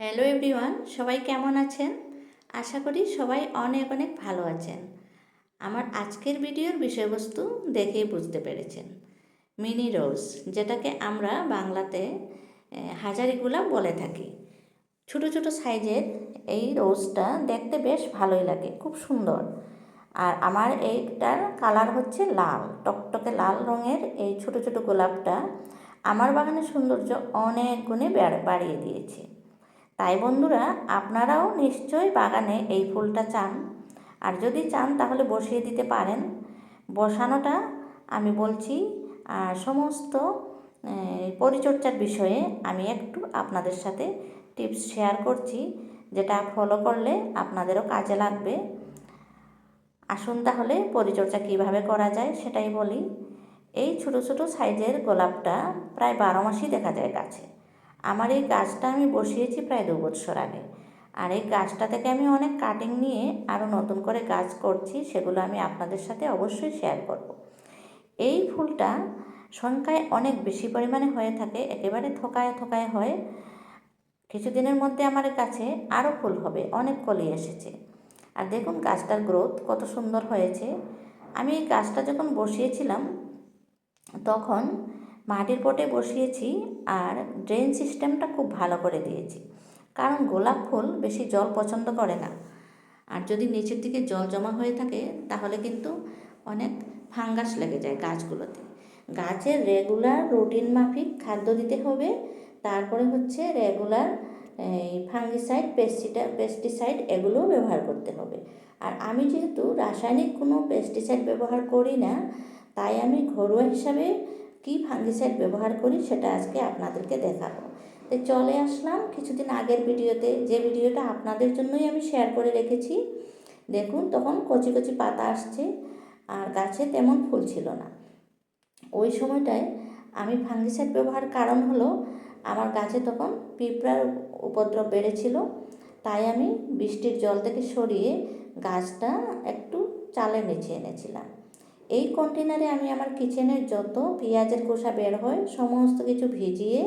Hello everyone, সবাই কেমন আছেন? আশা করি সবাই অনেক অনেক ভালো আছেন। আমার আজকের ভিডিওর বিষয়বস্তু দেখেই বুঝতে পেরেছেন। মিনি রোজ, যেটাকে আমরা বাংলাতে হাজারি গোলাপ বলে থাকি। ছোট ছোট সাইজের এই রোজটা দেখতে বেশ ভালোই লাগে, খুব সুন্দর। আর আমার এইটার কালার হচ্ছে লাল, টকটকে লাল রঙের এই ছোট ছোট গোলাপটা আমার বাগানের সৌন্দর্য অনেক গুণে বাড়িয়ে দিয়েছে। তাই বন্ধুরা, আপনারাও নিশ্চয়ই বাগানে এই ফুলটা চান, আর যদি চান তাহলে বসিয়ে দিতে পারেন। বসানোটা আমি বলছি, আর সমস্ত পরিচর্যার বিষয়ে আমি একটু আপনাদের সাথে টিপস শেয়ার করছি, যেটা ফলো করলে আপনাদেরও কাজে লাগবে। আসুন তাহলে পরিচর্যা কিভাবে করা যায় সেটাই বলি। এই ছোট ছোট সাইজের গোলাপটা প্রায় 12 মাসই দেখা যায় গাছে। আমার এই গাছটা আমি বসিয়েছি প্রায় 2 বছর আগে, আর এই গাছটা থেকে আমি অনেক কাটিং নিয়ে আরও নতুন করে গাছ করছি, সেগুলো আমি আপনাদের সাথে অবশ্যই শেয়ার করব। এই ফুলটা সংখ্যায় অনেক বেশি পরিমাণে হয়ে থাকে, একেবারে থোকায় থোকায় হয়। কিছুদিনের মধ্যে আমার কাছে আরও ফুল হবে, অনেক কলি এসেছে। আর দেখুন গাছটার গ্রোথ কত সুন্দর হয়েছে। আমি এই গাছটা যখন বসিয়েছিলাম তখন মাটির পটে বসিয়েছি, আর ড্রেন সিস্টেমটা খুব ভালো করে দিয়েছি, কারণ গোলাপ ফুল বেশি জল পছন্দ করে না। আর যদি নিচের দিকে জল জমা হয়ে থাকে তাহলে কিন্তু অনেক ফাঙ্গাস লেগে যায় গাছগুলোতে। গাছের রেগুলার রুটিন মাফিক খাদ্য দিতে হবে, তারপরে হচ্ছে রেগুলার এই ফাঙ্গিসাইড, পেস্টিসাইড এগুলোও ব্যবহার করতে হবে। আর আমি যেহেতু রাসায়নিক কোনো পেস্টিসাইড ব্যবহার করি না, তাই আমি ঘরোয়া হিসাবে কী ফাঙ্গিসাইড ব্যবহার করি সেটা আজকে আপনাদেরকে দেখাবো। তো চলে আসলাম কিছুদিন আগের ভিডিওতে, যে ভিডিওটা আপনাদের জন্যই আমি শেয়ার করে রেখেছি। দেখুন তখন কচি কচি পাতা আসছে, আর গাছে তেমন ফুল ছিল না। ওই সময়টায় আমি ফাঙ্গিসাইড ব্যবহার কারণ হলো আমার গাছে তখন পিঁপড়ার উপদ্রব বেড়েছিল, তাই আমি বৃষ্টির জল থেকে সরিয়ে গাছটা একটু চালের নিচে এনেছিলাম। এই কন্টেনারে আমি আমার কিচেনের যত পেঁয়াজের খোসা বের হয় সমস্ত কিছু ভিজিয়ে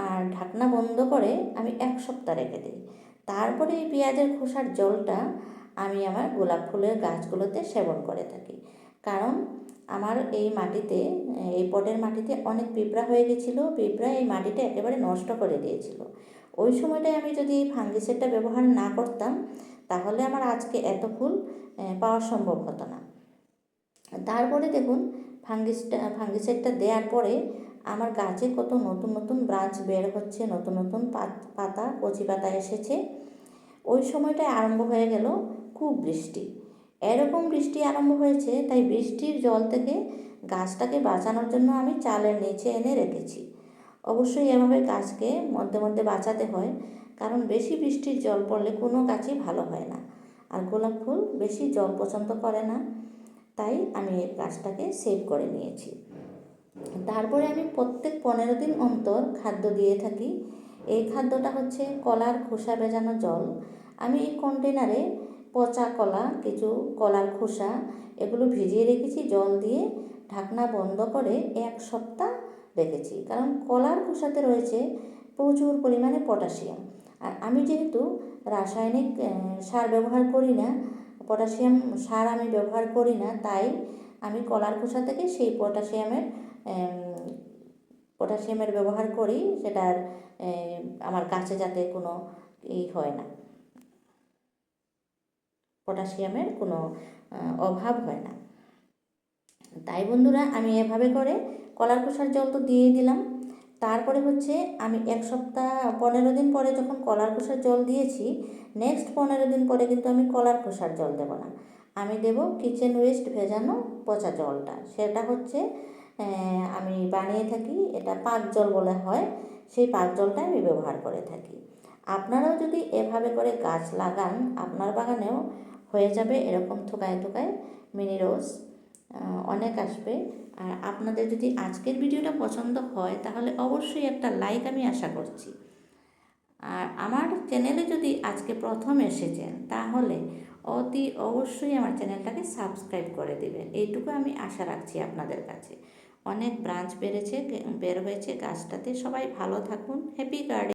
আর ঢাকনা বন্ধ করে আমি 1 সপ্তাহ রেখে দিই। তারপরে এই পেঁয়াজের খোসার জলটা আমি আমার গোলাপ ফুলের গাছগুলোতে সেবন করে থাকি। কারণ আমার এই মাটিতে, এই পটের মাটিতে অনেক পিঁপড়া হয়ে গেছিলো। পিঁপড়া এই মাটিটা একেবারে নষ্ট করে দিয়েছিল। ওই সময়টায় আমি যদি এই ফাঙ্গিসাইডটা ব্যবহার না করতাম তাহলে আমার আজকে এত ফুল পাওয়া সম্ভব হতো না। তারপরে দেখুন ফাঙ্গিসাইডটা দেওয়ার পরে আমার গাছে কত নতুন নতুন ব্রাঞ্চ বের হচ্ছে, নতুন নতুন পাতা, কচি পাতা এসেছে। ওই সময়টায় আরম্ভ হয়ে গেল খুব বৃষ্টি। এরকম বৃষ্টি আরম্ভ হয়েছে, তাই বৃষ্টির জল থেকে গাছটাকে বাঁচানোর জন্য আমি চালের নিচে এনে রেখেছি। অবশ্যই এভাবে গাছকে মধ্যে মধ্যে বাঁচাতে হয়, কারণ বেশি বৃষ্টির জল পড়লে কোনো গাছই ভালো হয় না, আর গোলাপ ফুল বেশি জল পছন্দ করে না। তাই আমি এই গাছটাকে সেভ করে নিয়েছি। তারপরে আমি প্রত্যেক 15 দিন অন্তর খাদ্য দিয়ে থাকি। এই খাদ্যটা হচ্ছে কলার খোসা ভেজানো জল। আমি এই কন্টেনারে পচা কলা, কিছু কলার খোসা এগুলো ভিজিয়ে রেখেছি জল দিয়ে, ঢাকনা বন্ধ করে 1 সপ্তাহ রেখেছি। কারণ কলার খোসাতে রয়েছে প্রচুর পরিমাণে পটাশিয়াম, আর আমি যেহেতু রাসায়নিক সার ব্যবহার করি না, পটাশিয়াম সার আমি ব্যবহার করি না, তাই আমি কলার খোসা থেকে সেই পটাশিয়ামের ব্যবহার করি। সেটার আমার গাছে যাতে কোনো হয় না, পটাশিয়ামের কোনো অভাব হয় না। তাই বন্ধুরা, আমি এভাবে করে কলার খোসার জল তো দিয়েই দিলাম। তারপরে হচ্ছে আমি 1 সপ্তাহ 15 দিন পরে যখন কলার খোসার জল দিয়েছি, নেক্সট 15 দিন পরে কিন্তু আমি কলার খোসার জল দেব না, আমি দেব কিচেন ওয়েস্ট ভেজানো পচা জলটা। সেটা হচ্ছে আমি বানিয়ে থাকি, এটা পাক জল বলা হয়, সেই পাক জলটা আমি ব্যবহার করে থাকি। আপনারাও যদি এভাবে করে গাছ লাগান, আপনার বাগানেও হয়ে যাবে এরকম থোকায় থোকায় মিনি রোজ, অনেক আসবে। আর আপনাদের যদি আজকের ভিডিওটা পছন্দ হয় তাহলে অবশ্যই একটা লাইক আমি আশা করছি। আর আমার চ্যানেলে যদি আজকে প্রথম এসেছেন তাহলে অতি অবশ্যই আমার চ্যানেলটাকে সাবস্ক্রাইব করে দেবেন, এইটুকু আমি আশা রাখছি আপনাদের কাছে। অনেক ব্রাঞ্চ বের হয়েছে গাছটাতে। সবাই ভালো থাকুন, হ্যাপি গার্ডেন।